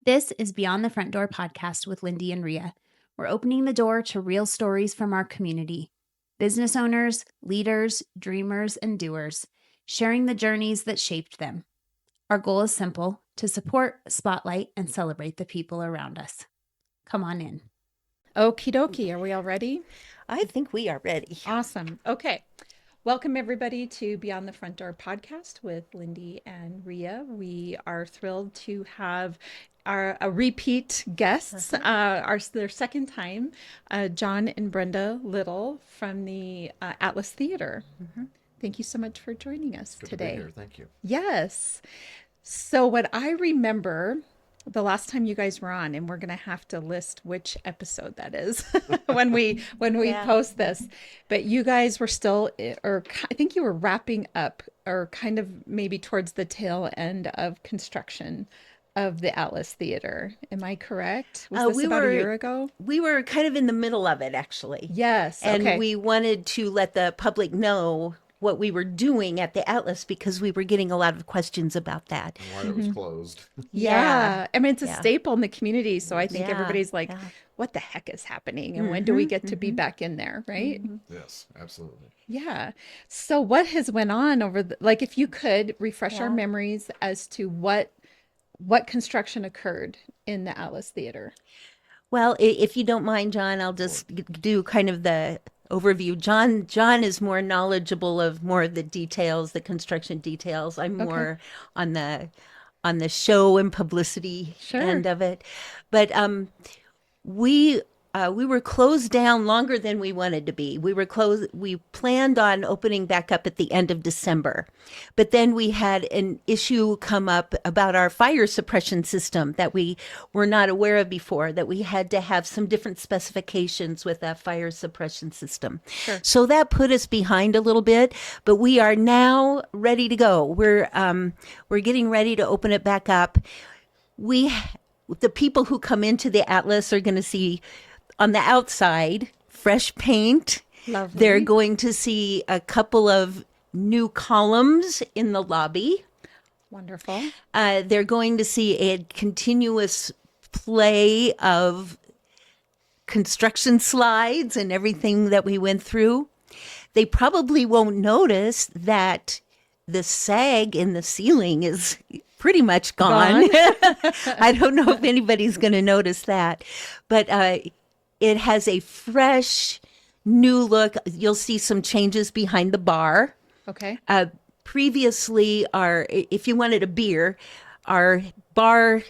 This is Beyond the Front Door podcast with Lindy and Rhea. We're opening the door to real stories from our community. Business owners, leaders, dreamers, and doers, sharing the journeys that shaped them. Our goal is simple: to support, spotlight, and celebrate the people around us. Come on in. Okie dokie. Are we all ready? I think we are ready. Awesome. Okay. Welcome, everybody, to Beyond the Front Door podcast with Lindy and Rhea. We are thrilled to have our repeat guests, their second time, John and Brenda Little from the Atlas Theater. Thank you so much for joining us Good today. To be here. Thank you. Yes. So what I remember the last time you guys were on, and we're going to have to list which episode that is when we post this, but you guys were still, or I think you were wrapping up, or kind of maybe towards the tail end of construction of the Atlas Theater. Am I correct? Was this about a year ago? We were kind of in the middle of it, actually. Yes. And we wanted to let the public know what we were doing at the Atlas because we were getting a lot of questions about that. And why it was closed. Yeah. I mean, it's a staple in the community. So I think everybody's like, what the heck is happening? And when do we get to be back in there? Right. Yes, absolutely. Yeah. So what has went on over like, if you could refresh our memories as to what construction occurred in the Atlas Theater. Well, if you don't mind, John, I'll just do kind of the overview. John is more knowledgeable of more of the details, the construction details. I'm more on the show and publicity end of it. But we were closed down longer than we wanted to be. We planned on opening back up at the end of December. But then we had an issue come up about our fire suppression system that we were not aware of before, that we had to have some different specifications with that fire suppression system. Sure. So that put us behind a little bit, but we are now ready to go. We're getting ready to open it back up. The people who come into the Atlas are going to see on the outside fresh paint. Lovely. They're going to see a couple of new columns in the lobby. Wonderful. They're going to see a continuous play of construction slides and everything that we went through. They probably won't notice that the sag in the ceiling is pretty much gone. I don't know if anybody's going to notice that, but it has a fresh, new look. You'll see some changes behind the bar. Okay. Previously, if you wanted a beer, our bar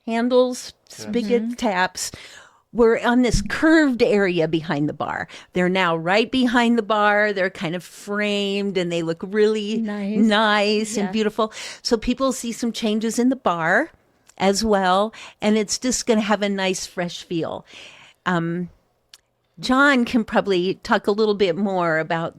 handles, spigot taps, were on this curved area behind the bar. They're now right behind the bar. They're kind of framed and they look really nice and beautiful. So people see some changes in the bar as well. And it's just going to have a nice, fresh feel. John can probably talk a little bit more about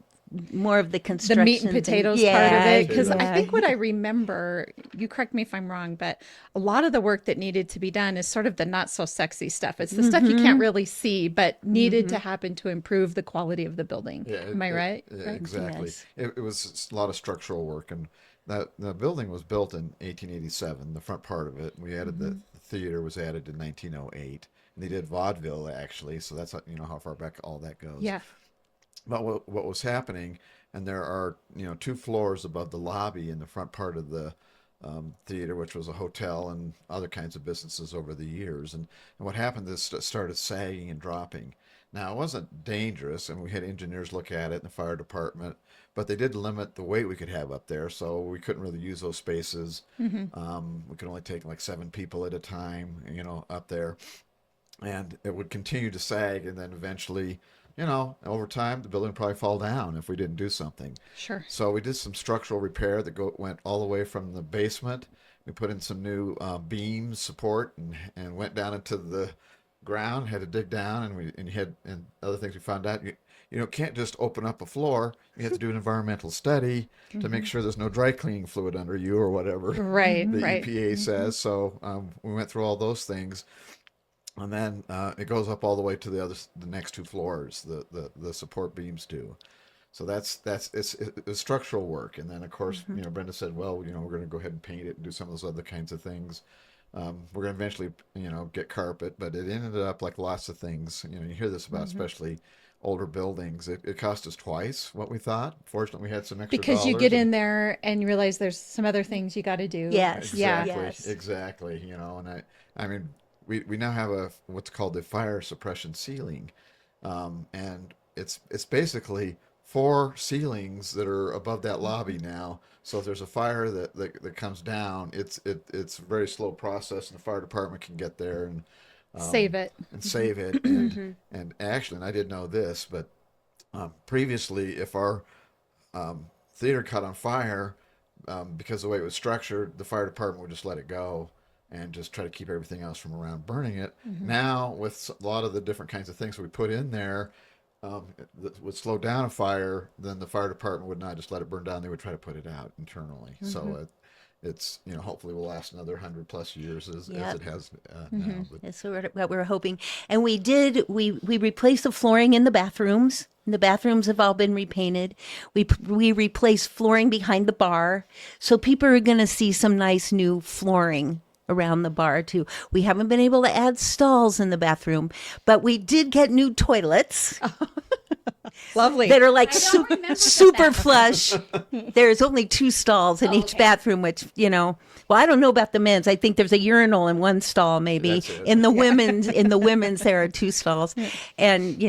more of the construction. The meat and potatoes part of it. Because I think what I remember, you correct me if I'm wrong, but a lot of the work that needed to be done is sort of the not so sexy stuff. It's the stuff you can't really see, but needed to happen to improve the quality of the building. Yeah, Am I right? Yeah, right? exactly. Yes. It was a lot of structural work, and the building was built in 1887, the front part of it. We added the theater was added in 1908. And they did vaudeville, actually, so that's how far back all that goes. Yeah. But what was happening, and there are 2 floors above the lobby in the front part of the theater, which was a hotel and other kinds of businesses over the years. And what happened is it started sagging and dropping. Now, it wasn't dangerous, and we had engineers look at it in the fire department, but they did limit the weight we could have up there, so we couldn't really use those spaces. We could only take like 7 people at a time, up there. And it would continue to sag, and then eventually, over time, the building would probably fall down if we didn't do something. Sure. So we did some structural repair that went all the way from the basement. We put in some new beam support and went down into the ground. Had to dig down, and other things we found out. You can't just open up a floor. You have to do an environmental study to make sure there's no dry cleaning fluid under you or whatever. Right. The right. EPA says. So we went through all those things. And then it goes up all the way to the next 2 floors. The support beams do. So it's structural work. And then of course, Brenda said, well, we're going to go ahead and paint it and do some of those other kinds of things. we're going to eventually, get carpet, but it ended up like lots of things. You hear this about, especially older buildings. It cost us twice what we thought. Fortunately, we had some extra Because you dollars. get in there and you realize there's some other things you got to do. Yes. Yeah. Exactly. Yes. Exactly. And I mean, we now have what's called the fire suppression ceiling, and it's basically 4 ceilings that are above that lobby now. So if there's a fire that comes down, it's a very slow process, and the fire department can get there and Save it. save it. And actually, and I didn't know this, but previously, if our theater caught on fire, because of the way it was structured, the fire department would just let it go and just try to keep everything else from around burning it. Now, with a lot of the different kinds of things we put in there, that would slow down a fire, then the fire department would not just let it burn down. They would try to put it out internally. So it's, hopefully will last another 100+ years as it has now. But That's what we're hoping. And we replaced the flooring in the bathrooms. The bathrooms have all been repainted. We replaced flooring behind the bar. So people are going to see some nice new flooring around the bar too. We haven't been able to add stalls in the bathroom, but we did get new toilets. Lovely. That are like I don't remember super that. flush. There's only 2 stalls in each okay. bathroom, which, well, I don't know about the men's. I think there's a urinal in one stall, maybe. That's it. In the women's, there are 2 stalls. And,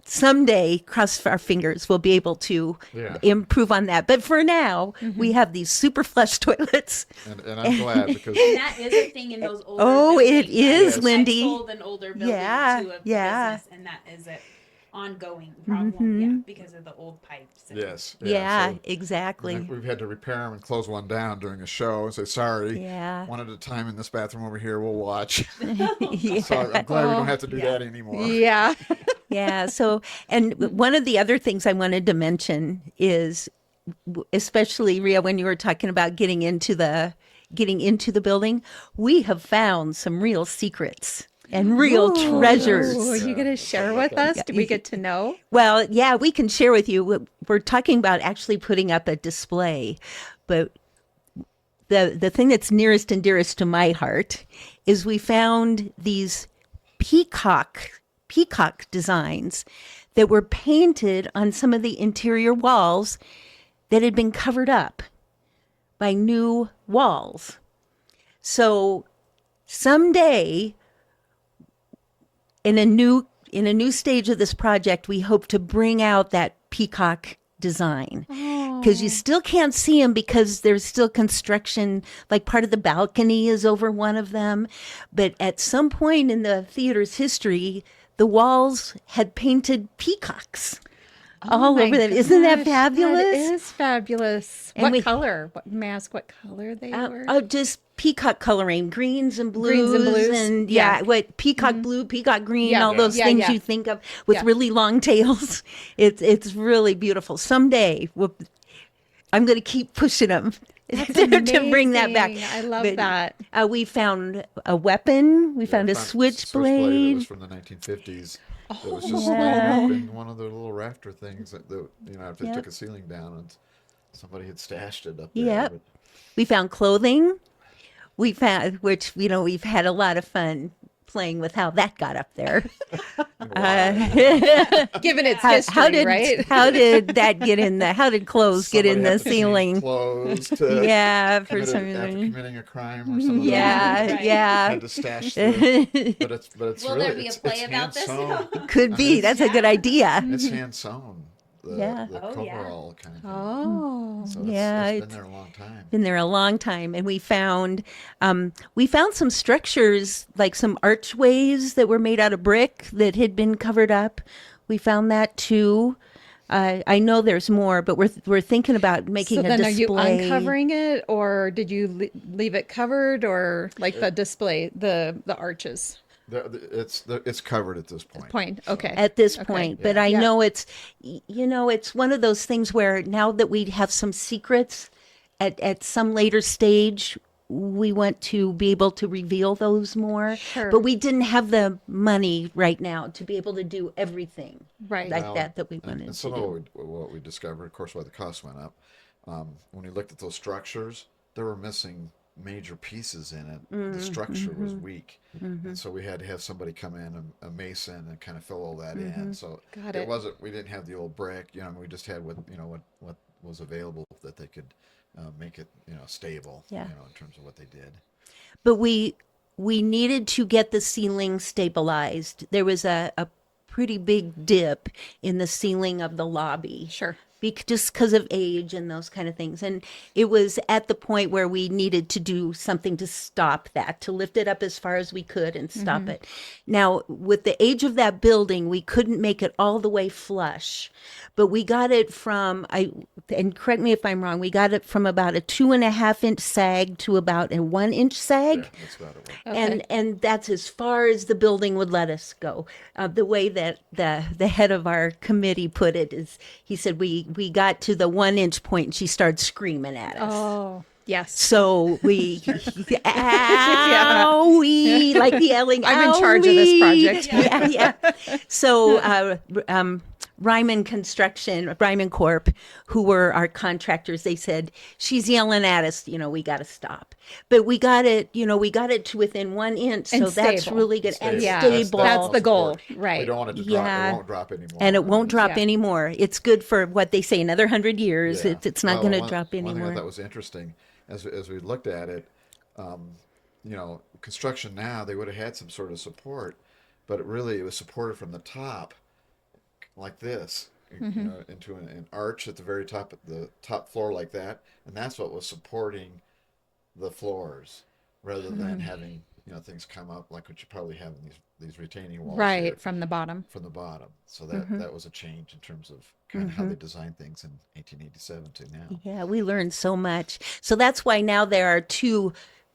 someday, cross our fingers, we'll be able to improve on that. But for now, we have these super flush toilets. and I'm glad because That is a thing in those older Oh, it buildings. is, I Lindy. sold an older building Yeah, to a yeah. business, and that is an ongoing problem, because of the old pipes. And yes, Yeah, so exactly. we've had to repair them and close one down during a show and say, sorry, Yeah. one at a time in this bathroom over here, we'll watch. Yeah. So I'm glad we don't have to do that anymore. Yeah. Yeah. So, and one of the other things I wanted to mention is, especially Rhea, when you were talking about getting into the building, we have found some real secrets and real treasures. Oh, you going to share with us? Do we get to know? Well, yeah, we can share with you. We're talking about actually putting up a display, but the thing that's nearest and dearest to my heart is we found these peacock designs that were painted on some of the interior walls that had been covered up by new walls. So someday, in a new stage of this project, we hope to bring out that peacock design, because you still can't see them because there's still construction. Like part of the balcony is over one of them, but at some point in the theater's history, the walls had painted peacocks all over them. Isn't that fabulous? That is fabulous. And What color? May I ask what color they were? Just peacock coloring, greens and blues, and yeah. what peacock blue, peacock green, Yeah, all those yeah, things yeah. you think of with Yeah. really long tails. It's really beautiful. Someday I'm going to keep pushing them to bring that back. Amazing. I love But, that. we found a weapon. We found a That switchblade. was from the 1950s. It was just hung up in one of the little rafter things that after they took a ceiling down, and somebody had stashed it up there. Yep. But We found clothing. We found, which, we've had a lot of fun playing with how that got up there. Given its history, right? How did that get in the? How did clothes get in somebody the had to change ceiling? Clothes to Yeah, for after some reason. committing a crime or something. Yeah, Right. yeah. Had to stash the, but it's Will really there be a it's play about this? hand-sewn. Could be. That's a good idea. It's hand sewn. Yeah. The Oh, yeah. coverall kind of thing. Oh. So Yeah, it's it's been there a long time. been there a long time, and we found some structures, like some archways that were made out of brick that had been covered up. We found that too. I know there's more, but we're thinking about making So a then display. are you uncovering it, or did you leave it covered, or like the display, the arches? It's covered at this point. Okay. At this Okay. point, but Yeah. I Yeah. know it's one of those things where now that we have some secrets at some later stage, we want to be able to reveal those more. Sure. But we didn't have the money right now to be able to do everything Right. like Well, that we wanted and to some do. of what we discovered, of course, why the cost went up. When we looked at those structures, they were missing major pieces in it. The structure was weak, and so we had to have somebody come in, a mason, and kind of fill all that in. So it wasn't. We didn't have the old brick. We just had what was available that they could make it stable. In terms of what they did. But we needed to get the ceiling stabilized. There was a pretty big dip in the ceiling of the lobby. Sure. Just because of age and those kind of things. And it was at the point where we needed to do something to stop that, to lift it up as far as we could and stop it. Now, with the age of that building, we couldn't make it all the way flush, but we got it from, and correct me if I'm wrong, we got it from about a 2.5-inch sag to about a 1-inch sag. Yeah, that's about it. And that's as far as the building would let us go. The way that the head of our committee put it is, he said, we got to the 1-inch point and she started screaming at us. Oh, yes. So we, owie, like yelling, I'm in charge of this project. Yeah. So Ryman Corp, who were our contractors, they said, she's yelling at us, we got to stop. But we got it to within 1 inch. So that's really good. And stable. That's the goal. Right. We don't want it to drop. It won't drop anymore. And it won't drop anymore. It's good for what they say, another 100 years. Yeah. It's not going to drop anymore. One thing I thought was interesting, as we looked at it, construction now, they would have had some sort of support, but it was supported from the top, like this, into an arch at the very top, at the top floor like that, and that's what was supporting the floors, rather than having things come up like what you probably have in these retaining walls, right, from the bottom. So that was a change in terms of kind of how they designed things in 1887 to now. Yeah, we learned so much. So that's why now there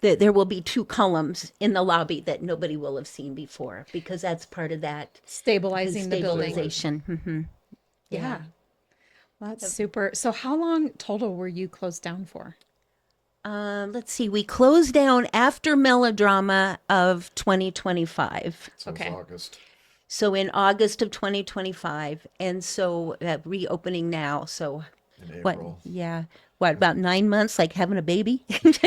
will be 2 columns in the lobby that nobody will have seen before, because that's part of that stabilizing the building. Mm-hmm. Yeah. Well, that's super. So how long total were you closed down for? Let's see. We closed down after melodrama of 2025. So it was August. So in August of 2025, and so reopening now. So in April. About 9 months, like having a baby? That's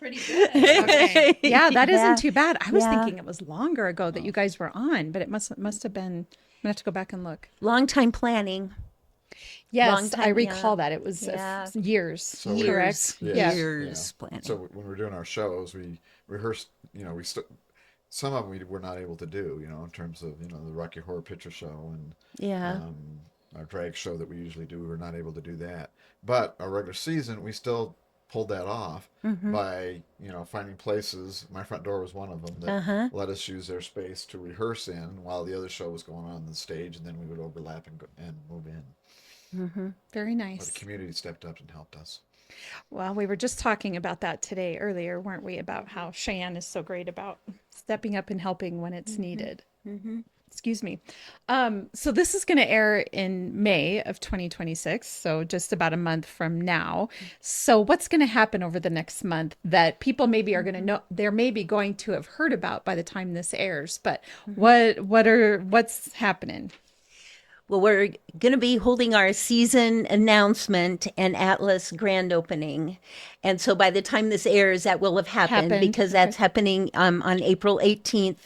pretty good. Okay. Yeah, that isn't too bad. I was thinking it was longer ago that you guys were on, but it must have been. I'm gonna have to go back and look. Long time planning. Yes, I recall that. It was years, correct? Years planning. So when we were doing our shows, we rehearsed, some of them we were not able to do, in terms of, the Rocky Horror Picture Show and our drag show that we usually do, we were not able to do that. But our regular season, we still pulled that off by, finding places. My Front Door was one of them that let us use their space to rehearse in while the other show was going on the stage, and then we would overlap and move in. Very nice. But the community stepped up and helped us. Well, we were just talking about that earlier, weren't we? About how Cheyenne is so great about stepping up and helping when it's needed. Excuse me. So this is going to air in May of 2026. So just about a month from now. So what's going to happen over the next month that people maybe are going to know, they're maybe going to have heard about by the time this airs, but what's happening? Well, we're going to be holding our season announcement and Atlas grand opening. And so by the time this airs, that will have happened because that's happening on April 18th.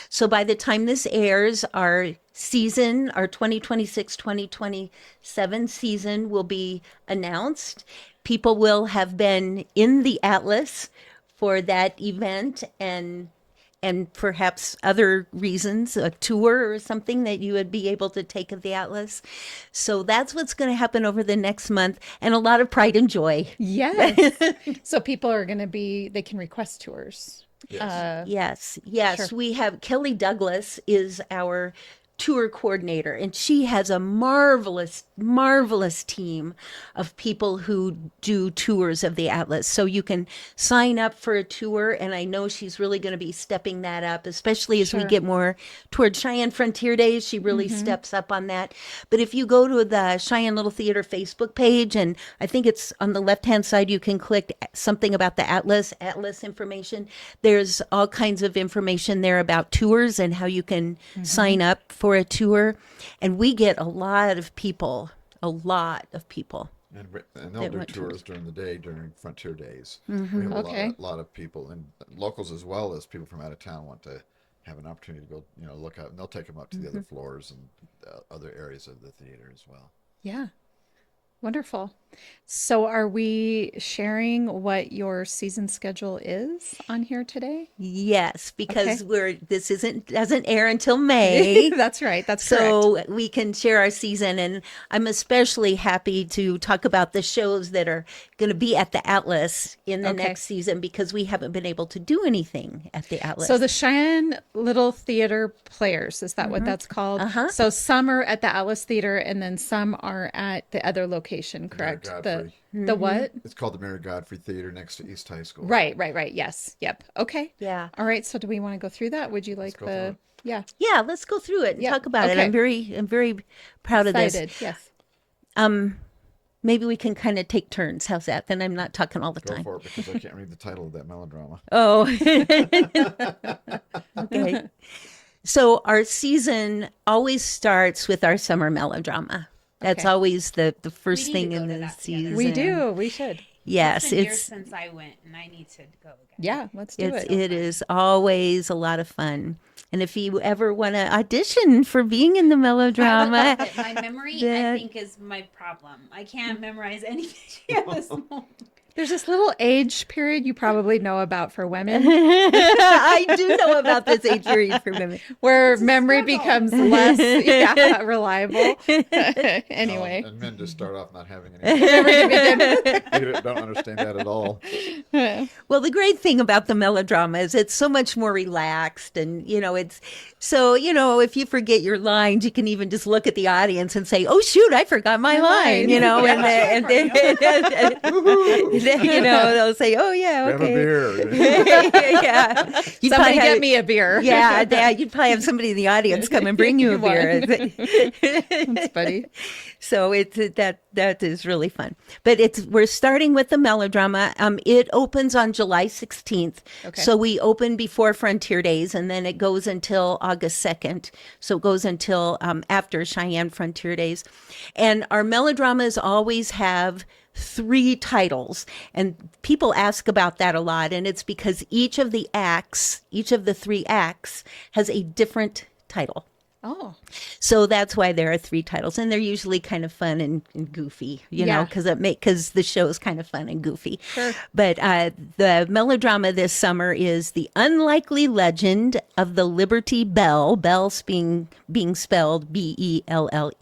So by the time this airs, our 2026-2027 season will be announced. People will have been in the Atlas for that event and perhaps other reasons, a tour or something that you would be able to take of the Atlas. So that's what's going to happen over the next month, and a lot of pride and joy. Yes. So people are going to they can request tours. Yes. Sure. We have Kelly Douglas is our tour coordinator, and she has a marvelous team of people who do tours of the Atlas. So you can sign up for a tour, and I know she's really going to be stepping that up, especially as we get more toward Cheyenne Frontier Days. She really steps up on that. But if you go to the Cheyenne Little Theater Facebook page, and I think it's on the left-hand side, you can click something about the Atlas information. There's all kinds of information there about tours and how you can sign up for a tour. And we get a lot of people And they'll that do went tours during the day during Frontier Days. Mm-hmm. We have Okay. a lot of people, and locals as well as people from out of town want to have an opportunity to go, look out, and they'll take them up to the other floors and other areas of the theater as well. Yeah. Wonderful. So are we sharing what your season schedule is on here today? Yes, because Okay. this doesn't air until May. That's right. That's correct. So we can share our season, and I'm especially happy to talk about the shows that are going to be at the Atlas in the Okay. next season because we haven't been able to do anything at the Atlas. So the Cheyenne Little Theatre Players, is that what that's called? Uh-huh. So some are at the Atlas Theater and then some are at the other location, correct? Godfrey. The what? It's called the Mary Godfrey Theater next to East High School. Right. Yes. Yep. Okay. Yeah. All right. So do we want to go through that? Would you like go through it. Yeah. Yeah, let's go through it and Yeah, talk about it. okay. I'm very proud of this. Excited. Yes. Maybe we can kind of take turns. How's that? Then I'm not talking all the Go time. for it, because I can't read the title of that melodrama. Oh, okay. So our season always starts with our summer melodrama. That's Okay. always the first We need thing to go in to the that together. season. We do. We should. Yes, It's been years it's since I went, and I need to go again. Yeah. Let's do it. it is always a lot of fun. And if you ever want to audition for being in the melodrama, My memory, That- I think, is my problem. I can't memorize anything at this moment. There's this little age period you probably know about for women I do know about this age period for women. where memory becomes less reliable. Anyway. And men just start off not having any. You don't understand that at all. Well, the great thing about the melodrama is it's so much more relaxed, and it's so if you forget your lines, you can even just look at the audience and say, "Oh shoot, I forgot my line," they'll say, "Oh yeah, Grab a okay." beer. Yeah, you'd Somebody probably get have- me a beer. Yeah, you'd probably have somebody in the audience come and bring you a beer. That's funny. So that is really fun. But we're starting with the melodrama. It opens on July 16th. Okay. So we open before Frontier Days, and then it goes until August 2nd. So it goes until after Cheyenne Frontier Days. And our melodramas always have 3 titles, and people ask about that a lot, and it's because each of the 3 acts has a different title. Oh, So that's why there are 3 titles, and they're usually kind of fun and goofy, Yeah. because the show is kind of fun and goofy. Sure. But the melodrama this summer is The Unlikely Legend of the Liberty Bell, Bells being spelled Belle,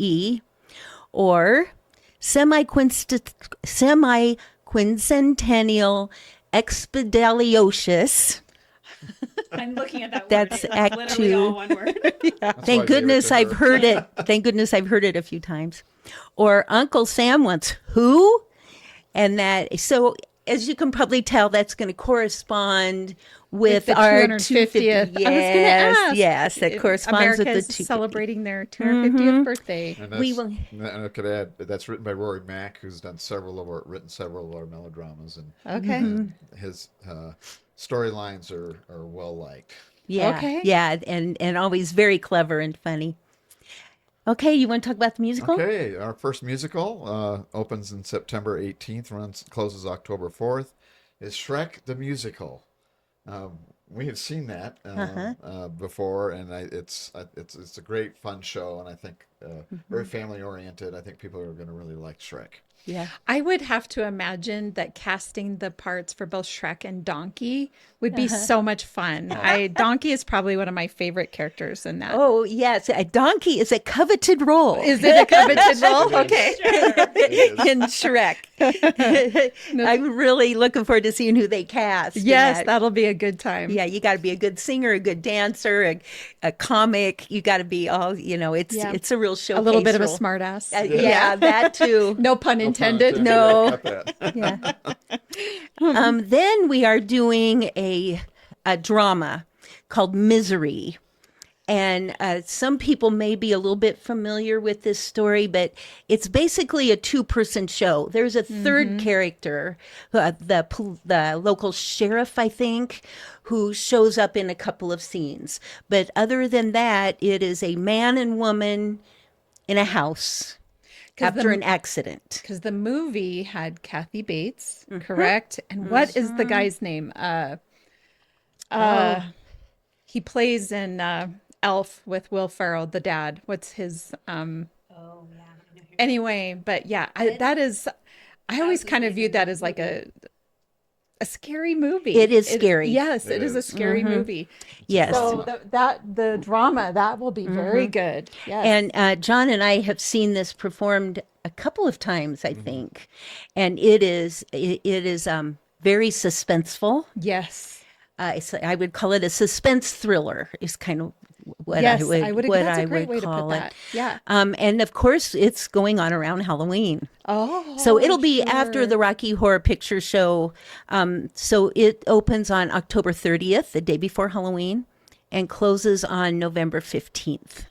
or Semi-Quincentennial Expedaliosis. I'm looking at that That's word. Act It's literally 2. all one word. That's why Thank they goodness were I've there. heard it. Thank goodness I've heard it a few times. Or Uncle Sam wants who? And so as you can probably tell, that's going to correspond with the our 250th. 250th. I was going to ask. Yes, that if corresponds with America's the 250th. celebrating their 250th birthday. And We that's, will- and I could add that's written by Rory Mack, who's written several of our melodramas, and Okay. his storylines are well liked. Yeah, Okay. yeah, and always very clever and funny. Okay, you want to talk about the musical? Okay, our first musical opens in September 18th, closes October 4th. Is Shrek the Musical. We have seen that before, and it's a great fun show, and I think very family oriented. I think people are going to really like Shrek. Yeah. I would have to imagine that casting the parts for both Shrek and Donkey would be so much fun. Donkey is probably one of my favorite characters in that. Oh, yes, a donkey is a coveted role. Is it a coveted role? Okay. In Shrek. I'm really looking forward to seeing who they cast. in Yes, that. that'll be a good time. Yeah, you got to be a good singer, a good dancer, a comic. You got to be all, it's a real showcase. A little bit of a role. smart ass. Yeah, that too. No pun intended. No. Cut that. Yeah. Then we are doing a drama called Misery. And some people may be a little bit familiar with this story, but it's basically a 2-person show. There's a third character, the local sheriff, I think, who shows up in a couple of scenes. But other than that, it is a man and woman in a house. after an accident. Because the movie had Kathy Bates, correct? And what is the guy's name? He plays in Elf with Will Ferrell, the dad. What's his? Anyway, but yeah, I always kind of viewed that as like a scary movie. It is scary. Yes, it is a scary movie. Yes. So the drama that will be very good. Yes. And John and I have seen this performed a couple of times, I think, and it is very suspenseful. Yes. I would call it a suspense thriller. Is kind of what Yes, I would that's a great way to put call it. that. Yeah. And of course, it's going on around Halloween. Oh. So it'll be sure. after the Rocky Horror Picture Show. So it opens on October 30th, the day before Halloween, and closes on November 15th.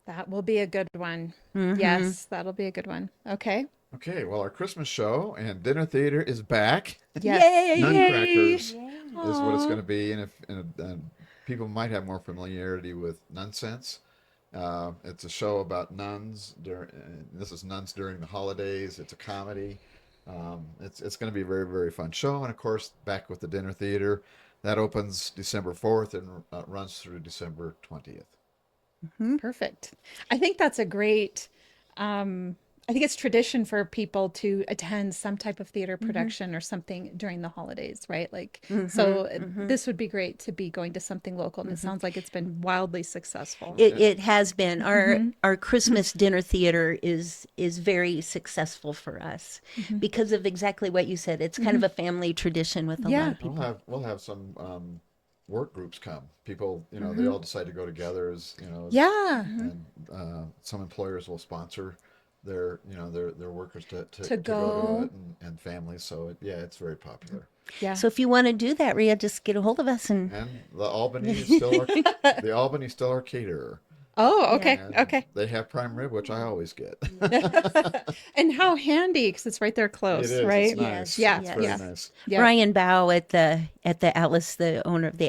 That will be a good one. Yes, that'll be a good one. Okay. Okay, well, our Christmas show and dinner theater is back. Yes. Nutcrackers is what it's going to be, and people might have more familiarity with Nunsense. It's a show about nuns. This is nuns during the holidays. It's a comedy. It's going to be a very, very fun show, and of course, back with the dinner theater. That opens December 4th and runs through December 20th. Perfect. I think that's a great, I think it's tradition for people to attend some type of theater production or something during the holidays, right? Like, so this would be great to be going to something local. And it sounds like it's been wildly successful. It has been. Our Christmas dinner theater is very successful for us because of exactly what you said. It's kind of a family tradition with a lot of people. We'll have some work groups come. People, they all decide to go together as, Yeah. and some employers will sponsor their workers to go. go to it, and families. So it's very popular. Yeah. So if you want to do that, Rhea, just get a hold of us And the Albany is still our caterer. Oh, okay. And Okay. They have prime rib, which I always get. And how handy, because it's right there close, It is. right? It's nice. Yeah. It's very Yeah. nice. Yeah. Brian Bow at the Atlas, the owner of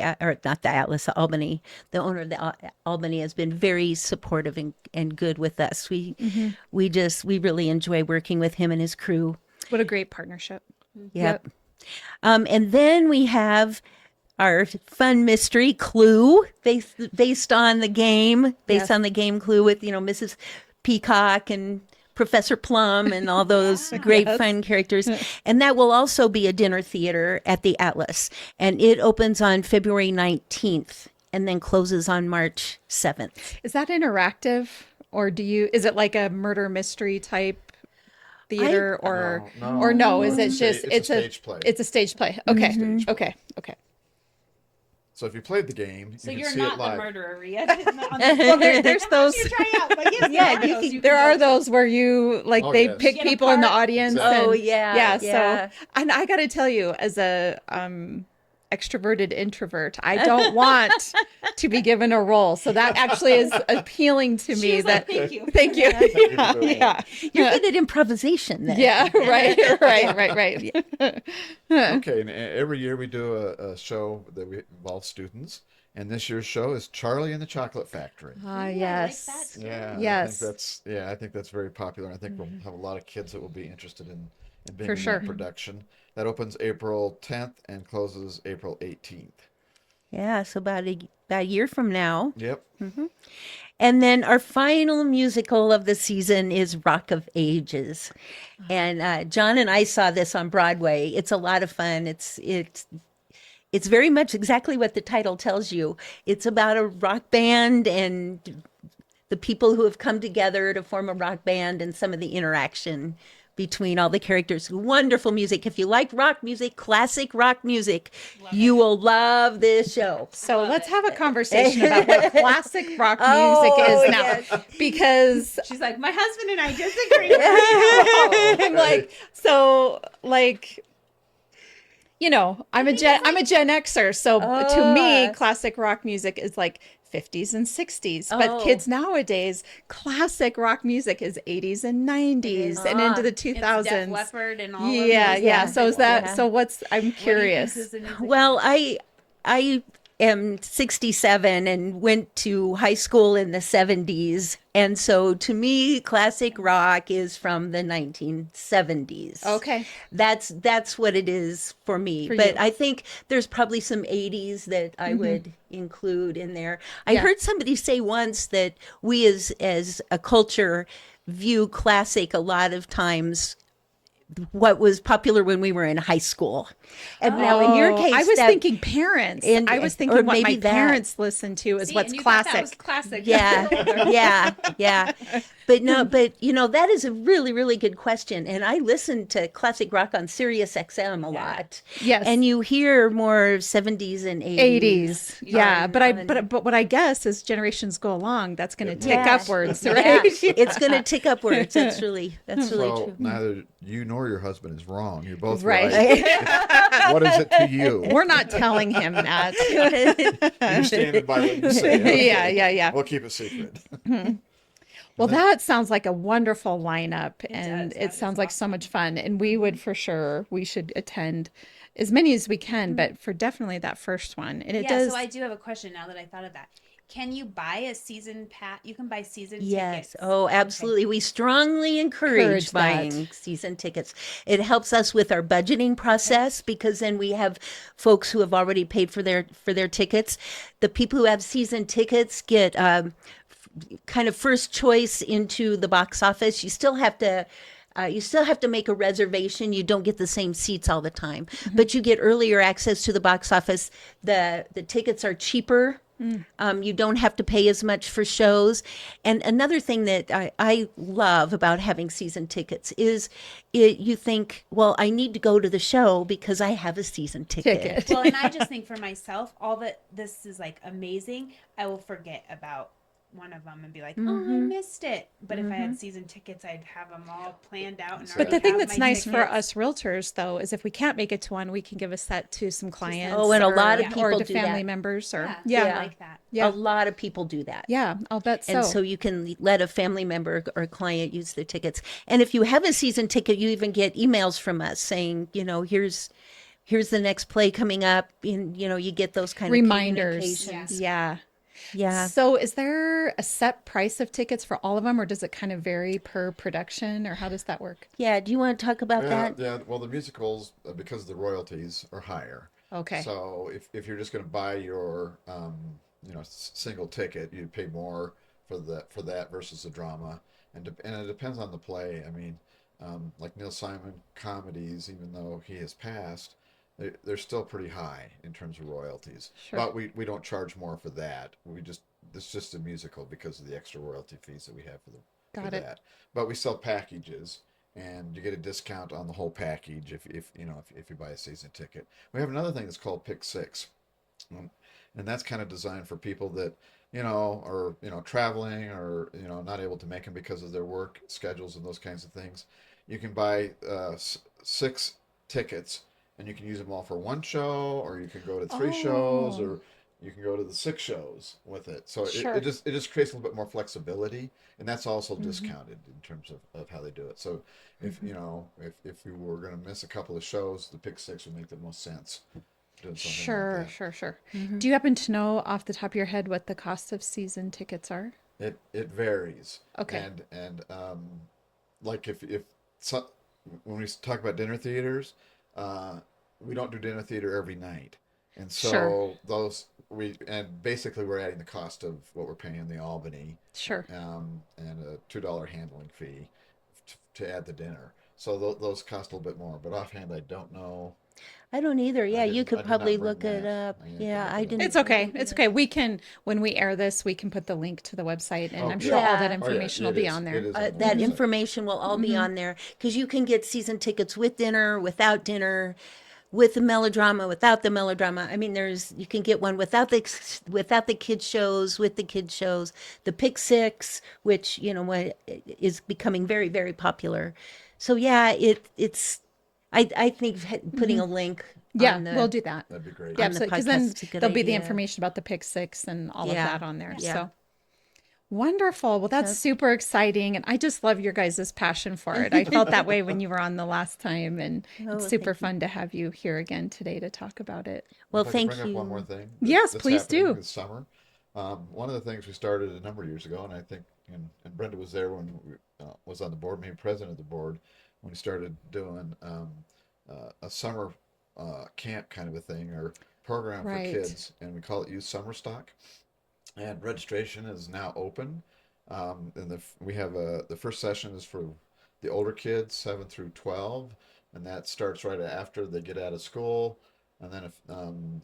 not the Atlas, the Albany, the owner of the Albany has been very supportive and good with us. We really enjoy working with him and his crew. What a great partnership. Yep. And then we have our fun mystery Clue based on the game, on the game Clue with, Mrs. Peacock and Professor Plum and all those great fun characters. And that will also be a dinner theater at the Atlas. And it opens on February 19th and then closes on March 7th. Is that interactive, or is it like a murder mystery type theater, or no? Is it just it's a stage play? It's a stage play. Okay. Okay. Okay. So if you played the game, So you you're can see not it the live. murderer yet. Well, there's those. You try out, but yes, There are those where you they yes. pick You get a people in the part. audience. Exactly. Oh, and, yeah. So, and I got to tell you, as a extroverted introvert, I don't want to be given a role. So that actually is appealing to me. was like, "Thank you." Thank you. Yeah. Yeah. You're good at improvisation then. Yeah. Right. Okay, and every year we do a show that we involves students, and this year's show is Charlie and the Chocolate Factory. Yes. Yeah, Yes. I think that's very popular. I think we'll have a lot of kids that will be interested in being For in sure. that production. That opens April 10th and closes April 18th. Yeah, so about a year from now. Yep. And then our final musical of the season is Rock of Ages. And John and I saw this on Broadway. It's a lot of fun. It's very much exactly what the title tells you. It's about a rock band and the people who have come together to form a rock band and some of the interaction between all the characters. Wonderful music. If you like rock music, classic rock music, you will love this show. So let's have a conversation about what classic rock music is now. Yes. Because She's like, my husband and I disagree. I'm like, I'm a Gen Xer. So to me, classic rock music is like 50s and 60s. But kids nowadays, classic rock music is 80s and 90s and into the 2000s. It's Def Leppard and all Yeah. of those. So is that, so I'm curious. Well, I am 67 and went to high school in the 70s. And so to me, classic rock is from the 1970s. Okay. That's what it is for me. For But you. I think there's probably some 80s that I would include in there. I Yeah. heard somebody say once that we as a culture view classic a lot of times what was popular when we were in high school. And now in your case, I was that- thinking parents. and- I was or thinking what maybe my that. parents listened to is See, what's and you thought classic. that was classic. yeah. But no, but that is a really, really good question. And I listen to classic rock on Sirius XM a lot. Yes. And you hear more 70s and 80s. 80s. Yeah. on- But what I guess as generations go along, that's going to tick Yeah. upwards, Yeah, right? it's going to tick upwards. That's really So true. neither you nor your husband is wrong. You're both Right. right. What is it to you? We're not telling him that. You stand by what you say. Okay. Yeah. We'll keep it secret. Well, that sounds like a wonderful lineup, and does. it That sounds is like so much fun. And we would we should attend as many as we can, but for definitely that first one. And it Yeah, does. so I do have a question now that I thought of that. Can you buy a season pass? You can buy season Yes. tickets. Oh, absolutely. We strongly Encourage encourage that. buying season tickets. It helps us with our budgeting process because then we have folks who have already paid for their tickets. The people who have season tickets get kind of first choice into the box office. You still have to make a reservation. You don't get the same seats all the time, but you get earlier access to the box office. The tickets are cheaper. You don't have to pay as much for shows. And another thing that I love about having season tickets is you think, well, I need to go to the show because I have a season ticket. Well, and I just think for myself, all that this is like amazing, I will forget about one of them and be like, oh, I missed it. But if I had season tickets, I'd have them all planned out. And But the already thing have that's my nice for tickets. us realtors, though, is if we can't make it to one, we can give a set to some clients. Oh, and a lot of or people to do family that. members, or I like that. Yeah. A lot of people do that. Yeah, I'll bet so. And so you can let a family member or client use their tickets. And if you have a season ticket, you even get emails from us saying, here's the next play coming up. And, you get those kind of reminders. communications. Yeah. Yeah. So is there a set price of tickets for all of them, or does it kind of vary per production, or how does that work? Yeah. Do you want to talk about that? Yeah. Well, the musicals, because the royalties are higher. Okay. So if you're just going to buy your single ticket, you pay more for that versus the drama, and it depends on the play. I mean, like Neil Simon comedies, even though he has passed, they're still pretty high in terms of royalties. Sure. But we don't charge more for that. It's just a musical because of the extra royalty fees that we have for Got it. that. But we sell packages, and you get a discount on the whole package if you buy a season ticket. We have another thing that's called Pick Six, and that's kind of designed for people that are traveling or not able to make them because of their work schedules and those kinds of things. You can buy 6 tickets, and you can use them all for one show, or you can go to 3 shows, or you can go to the 6 shows with it. So Sure. it just creates a little bit more flexibility, and that's also discounted in terms of how they do it. So if if you were going to miss a couple of shows, the Pick 6 would make the most sense. Doing something Sure, like that. sure. Do you happen to know off the top of your head what the cost of season tickets are? It varies. Okay. And like when we talk about dinner theaters, we don't do dinner theater every night, and so Sure. basically we're adding the cost of what we're paying in the Albany, Sure. and a $2 handling fee to add the dinner. So those cost a little bit more, but offhand I don't know. I don't either. Yeah, you I could did probably not bring look it that. up. I didn't Yeah, look I it up. didn't. It's okay. It's okay. We can, when we air this, we can put the link to the website, and I'm Okay. sure all Yeah. that Oh, yeah, information will it be is. on It there. is on the That website. information will all be on there because you can get season tickets with dinner, without dinner, with the melodrama, without the melodrama. I mean, you can get one without the kids shows, with the kids shows, the Pick 6, which what is becoming very, very popular. So yeah, it's. I think putting a link. Yeah, on the, we'll do that. That'd be great. Yeah, on the absolutely. Because then podcast is a good there'll be the idea. information about the Pick 6 and all of Yeah. that on there. Yeah. So, Wonderful. Well, that's super exciting. And I just love your guys' passion for it. I felt that way when you were on the last time. And it's super fun to have you here again today to talk about it. Well, If I could thank bring up one more you. thing Yes, that's please happening do. this summer. One of the things we started a number of years ago, and I think, and Brenda was there when we was on the board, maybe president of the board, when we started doing a summer camp kind of a thing or program for Right. kids, and we call it Youth Summer Stock. And registration is now open. And we have the first session is for the older kids, 7 through 12, and that starts right after they get out of school. And then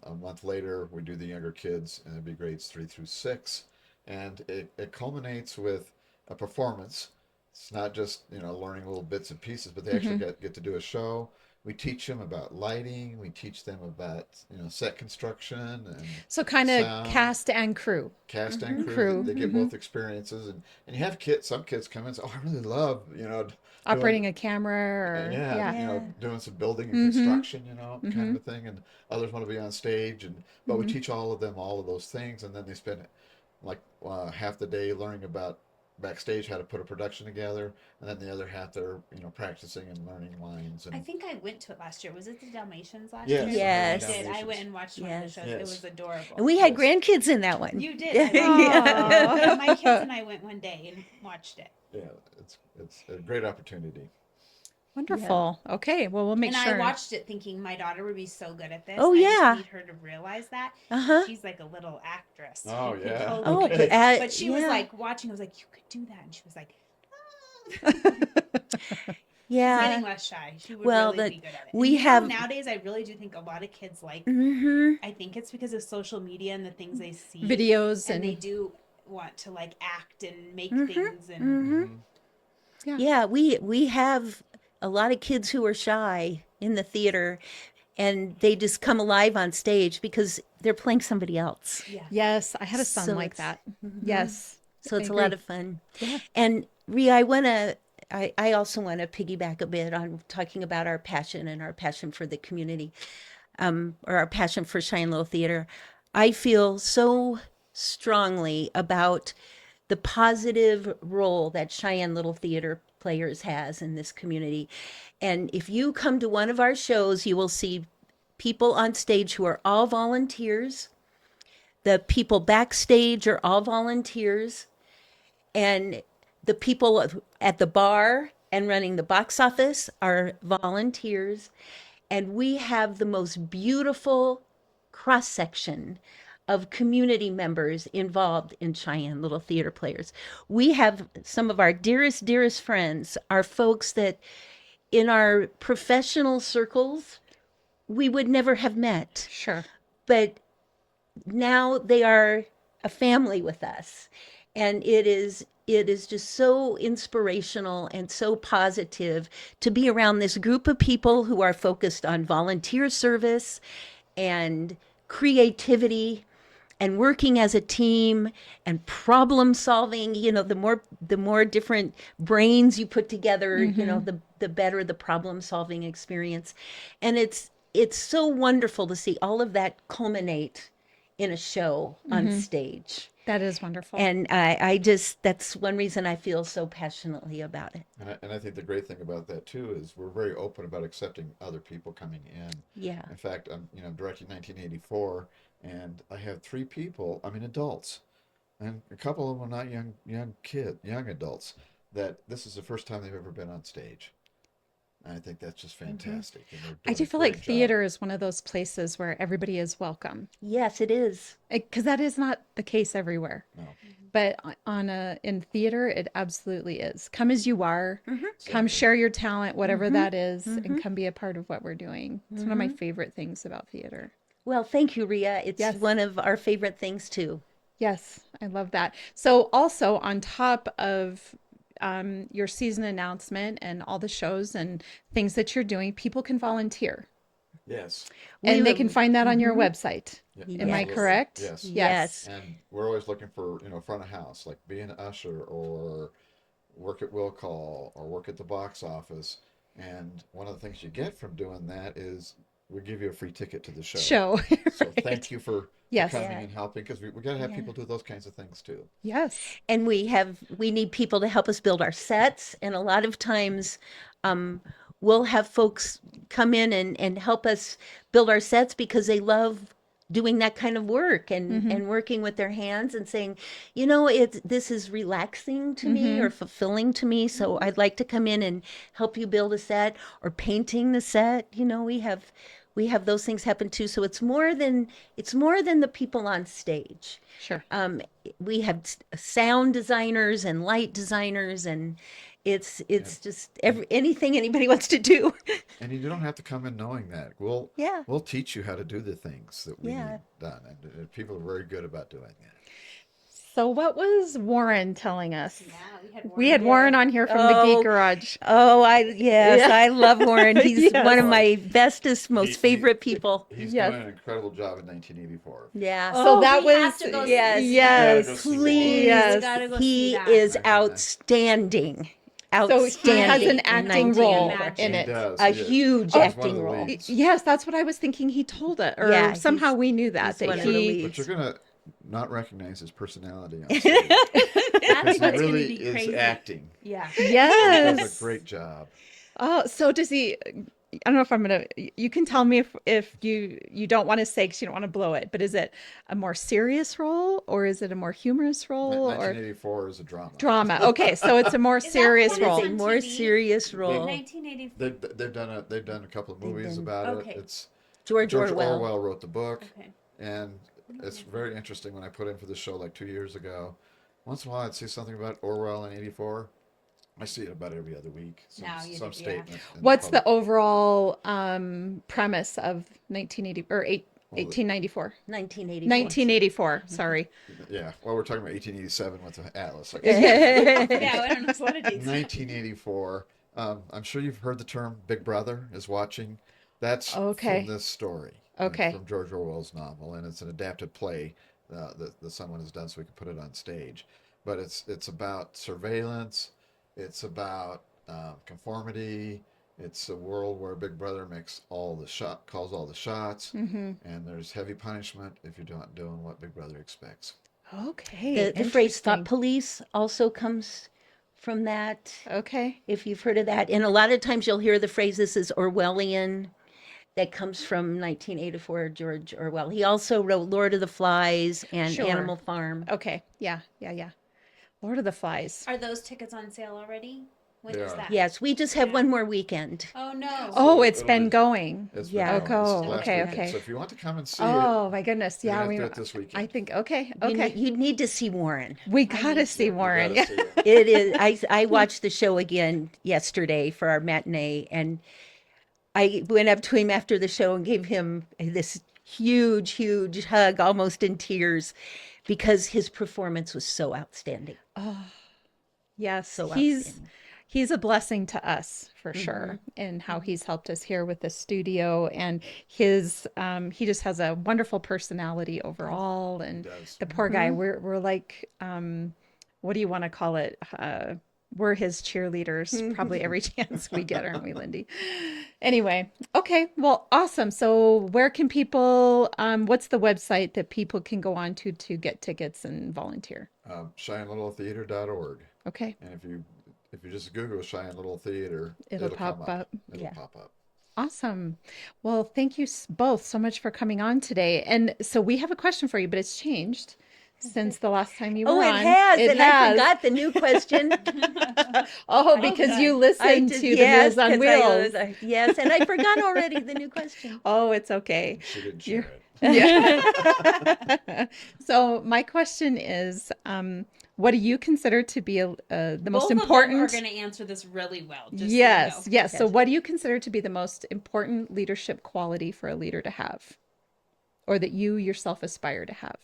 a month later, we do the younger kids, and it'd be grades 3 through 6. And it culminates with a performance. It's not just learning little bits and pieces, but they actually get to do a show. We teach them about lighting. We teach them about set construction and So kind of sound. cast and crew. Cast and crew. Crew. They get both experiences, and you have kids. Some kids come in and say, "Oh, I really love Operating a camera or yeah, doing some building and construction, kind of a thing." And others want to be on stage, but we teach all of them all of those things, and then they spend like half the day learning about backstage how to put a production together, and then the other half they're practicing and learning lines. And I think I went to it last year. Was it the Dalmatians last Yes. year? Yes. I did. I went and watched one of the shows. It Yes. was adorable. And we had Yes. grandkids in that one. You did. I my kids and I went one day and watched it. yeah, it's a great opportunity. Wonderful. Okay. Well, we'll make And sure. I watched it thinking my daughter would be so good at this. Oh, I yeah. just need her to realize that. Uh-huh. She's like a little actress. Oh, You could yeah. totally Oh, do it. but, But she was yeah. like watching. I was like, you could do that. And she was like, she's Yeah. getting less shy. She would Well, really be good at it. we And now, have- nowadays, I really do think a lot of kids like, Mm-hmm. I think it's because of social media and the things they see. videos And and they do want to like act and make Mm-hmm. things. And Mm-hmm. Yeah, we have a lot of kids who are shy in the theater, and they just come alive on stage because they're playing somebody else. yeah. yes, I had a son So like it's- that. Yes. So it's I a lot agree. of fun. Yeah. And Rhea, I also want to piggyback a bit on talking about our passion and our passion for the community, or our passion for Cheyenne Little Theater. I feel so strongly about the positive role that Cheyenne Little Theatre Players has in this community. And if you come to one of our shows, you will see people on stage who are all volunteers. The people backstage are all volunteers. And the people at the bar and running the box office are volunteers. And we have the most beautiful cross section of community members involved in Cheyenne Little Theatre Players. We have some of our dearest, dearest friends are folks that in our professional circles, we would never have met. Sure. But now they are a family with us. And it is just so inspirational and so positive to be around this group of people who are focused on volunteer service and creativity and working as a team and problem solving. The more different brains you put together, the better the problem solving experience. And it's so wonderful to see all of that culminate in a show on stage. That is wonderful. And I just, that's one reason I feel so passionately about it. And I think the great thing about that too is we're very open about accepting other people coming in. Yeah. In fact, I'm directing 1984, and I have 3 people. I mean, adults, and a couple of them are not young adults. That this is the first time they've ever been on stage. And I think that's just fantastic. And they're I doing do a feel great like job. theater is one of those places where everybody is welcome. Yes, it is. Because that is not the case everywhere. No. But in theater, it absolutely is. Come as you are. Come share your talent, whatever that is, and come be a part of what we're doing. It's one of my favorite things about theater. Well, thank you, Rhea. It's Yes. one of our favorite things too. Yes, I love that. So also on top of your season announcement and all the shows and things that you're doing, people can volunteer. Yes. And they can find that on your website. Yeah, Am I absolutely. correct? Yes. Yes. And we're always looking for, front of house, like be an usher or work at will call or work at the box office. And one of the things you get from doing that is we give you a free ticket to the show. Show. So Right. thank you for Yes. coming Yeah. and helping, because we got to have Yeah. people do those kinds of things too. Yes. And we need people to help us build our sets, and a lot of times we'll have folks come in and help us build our sets because they love doing that kind of work and working with their hands and saying, this is relaxing to me or fulfilling to me, so I'd like to come in and help you build a set, or painting the set. We have those things happen too. So it's more than the people on stage. Sure. We have sound designers and light designers, and it's just anything anybody wants to do. And you don't have to come in knowing that. We'll Yeah. we'll teach you how to do the things that we Yeah. need done, and people are very good about doing that. So what was Warren telling us? Yeah, We had Warren on here from the Geek Garage. Oh, I love Warren. He's Yes. one of my bestest, most favorite people. He's Yes. doing an incredible job in 1984. Yeah. So that we was have to go see yes, that. yes, Yeah, go see please. Yes. We gotta go see He that. is Okay. outstanding. So he Outstanding. has an in acting 1984. role Imagine. in He it. does. A He is. huge He's one of acting the role. leads. Yes, that's what I was thinking. He told it, or Yeah, somehow he's- we knew that he's that one of the he. leads. But you're gonna not recognize his personality on stage, because That's he what's really gonna be is crazy. acting. Yeah. He Yes. does a great job. Oh, so does he? I don't know if I'm gonna. You can tell me if you don't want to say because you don't want to blow it. But is it a more serious role or is it a more humorous role or 1984 is a drama. drama? Okay, so it's a more that serious what It is role. a more TV? serious role. 1984. They've done a couple of movies done- about Okay. it. It's George George Orwell. Orwell wrote the book, Okay. and it's very interesting. When I put in for the show like 2 years ago, once in a while I'd see something about Orwell in '84. I see it about every other week. Now you Some do, yeah. statement. in What's the public. overall premise of 1980 or 1894? 1984. 1984. Sorry. Yeah, well, we're talking about 1887 with the Atlas. Like, Yeah, I don't know what it is. 1984. I'm sure you've heard the term "Big Brother is watching." That's Okay. from this story. Okay. From George Orwell's novel, and it's an adapted play that someone has done so we can put it on stage. But it's about surveillance. It's about conformity. It's a world where Big Brother calls all the shots, and there's heavy punishment if you're not doing what Big Brother expects. Okay. The phrase "thought interesting. police" also comes from that. Okay. If you've heard of that, and a lot of times you'll hear the phrase "this is Orwellian." That comes from 1984, George Orwell. He also wrote Lord of the Flies and Sure. Animal Farm. Okay. Yeah. Lord of the Flies. Are those tickets on sale already? When They is are. that? Yes, we just have one more weekend. Oh no. Oh, it's it'll been be- going. It's Yeah. been going. It's Okay, last okay, weekend. okay. So if you want to come and see it, Oh my goodness. you're Yeah, gonna we. have to do it this weekend. I think. Okay. You Okay. you need to see Warren. We gotta see You Warren. gotta Yeah. see it. It is. I watched the show again yesterday for our matinee, and I went up to him after the show and gave him this huge hug, almost in tears, because his performance was so outstanding. Yes. So he's outstanding. he's a blessing to us for sure, and how he's helped us here with the studio, and his he just has a wonderful personality overall, and does. the poor guy, we're like what do you want to call it? We're his cheerleaders probably every chance we get, aren't we, Lindy? Anyway, okay, well, awesome. So where can people, what's the website that people can go on to get tickets and volunteer? CheyenneLittleTheater.org. Okay, And if you just Google Cheyenne Little Theater, It'll come pop up. It'll Yeah. pop up. awesome. Well, thank you both so much for coming on today. And so we have a question for you, but it's changed since the last time you were Oh, on. it has, It and I has. forgot the new question. Oh, because you listened to the yes, Meals on 'cause Wheels. yes, and I forgot already the new question. Oh, it's okay. She didn't share it. Yeah. So my question is, what do you consider to be the most Both important? of them are going to answer this really well. Just Yes, so you know. yes. So what do you consider to be the most important leadership quality for a leader to have, or that you yourself aspire to have?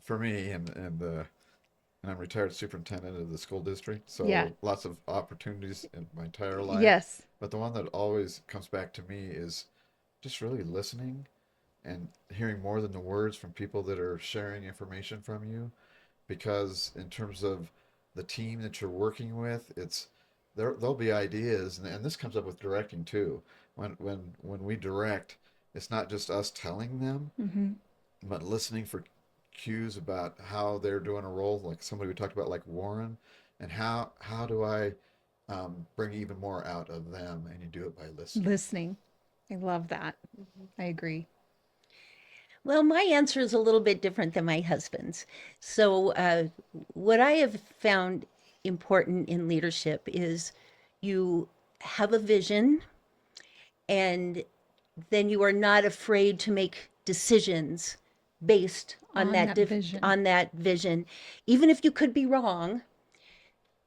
For me, and I'm retired superintendent of the school district, so Yeah. lots of opportunities in my entire life. Yes. But the one that always comes back to me is just really listening and hearing more than the words from people that are sharing information from you. Because in terms of the team that you're working with, it's there'll be ideas, and this comes up with directing too. When we direct, it's not just us telling them, but listening for cues about how they're doing a role. Like somebody we talked about, like Warren, and how do I bring even more out of them? And you do it by listening. Listening. I love that. I agree. Well, my answer is a little bit different than my husband's. So, what I have found important in leadership is you have a vision, and then you are not afraid to make decisions based on vision. on that vision, even if you could be wrong.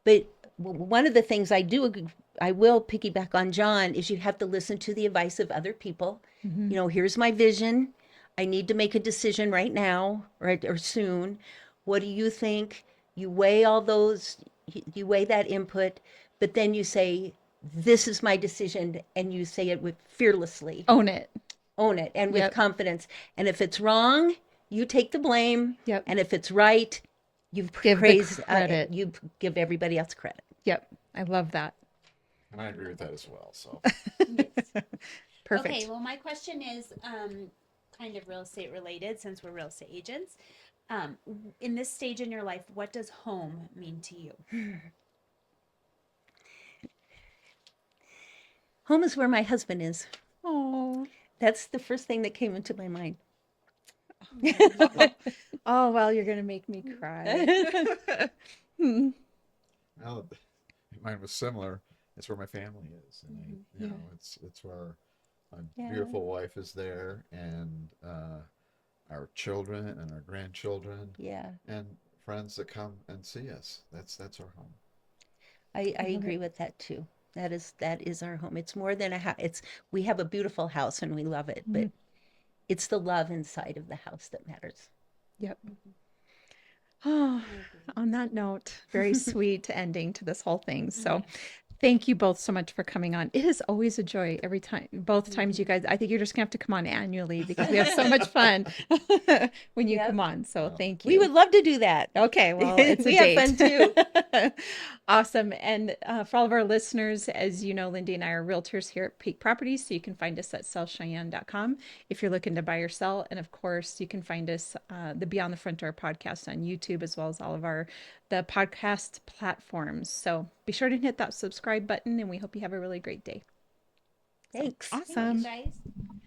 But one of the things I will piggyback on John, is you have to listen to the advice of other people. You know, here's my vision. I need to make a decision right now or soon. What do you think? You weigh all those, you weigh that input, but then you say, this is my decision, and you say it with fearlessly. Own it. Own it, and with Yep. confidence. And if it's wrong, you take the blame. Yep. And if it's right, you Give the praise, credit. you give everybody else credit. Yep. I love that. And I agree with that as well. So Perfect. Okay, well, my question is kind of real estate related since we're real estate agents. In this stage in your life, what does home mean to you? Home is where my husband is. Oh. That's the first thing that came into my mind. Oh, well, you're going to make me cry. well, mine was similar. It's where my family is, and you know, it's where my beautiful wife is there, and our children and our grandchildren, and friends that come and see us. That's our home. I agree with that too. That is our home. It's more than a house. We have a beautiful house and we love it, but it's the love inside of the house that matters. Yep. Oh, on that note, very sweet ending to this whole thing. So thank you both so much for coming on. It is always a joy every time, both times you guys. I think you're just gonna have to come on annually because we have so much fun when you come on. So thank you. We would love to do that. Okay, well, it's we a date. have fun too. Awesome. And for all of our listeners, as you know, Lindy and I are realtors here at Peak Properties, so you can find us at sellcheyenne.com if you're looking to buy or sell. And of course, you can find us the Beyond the Front Door podcast on YouTube, as well as all of the podcast platforms. So be sure to hit that subscribe button, and we hope you have a really great day. Thanks. Awesome. Thank you, guys.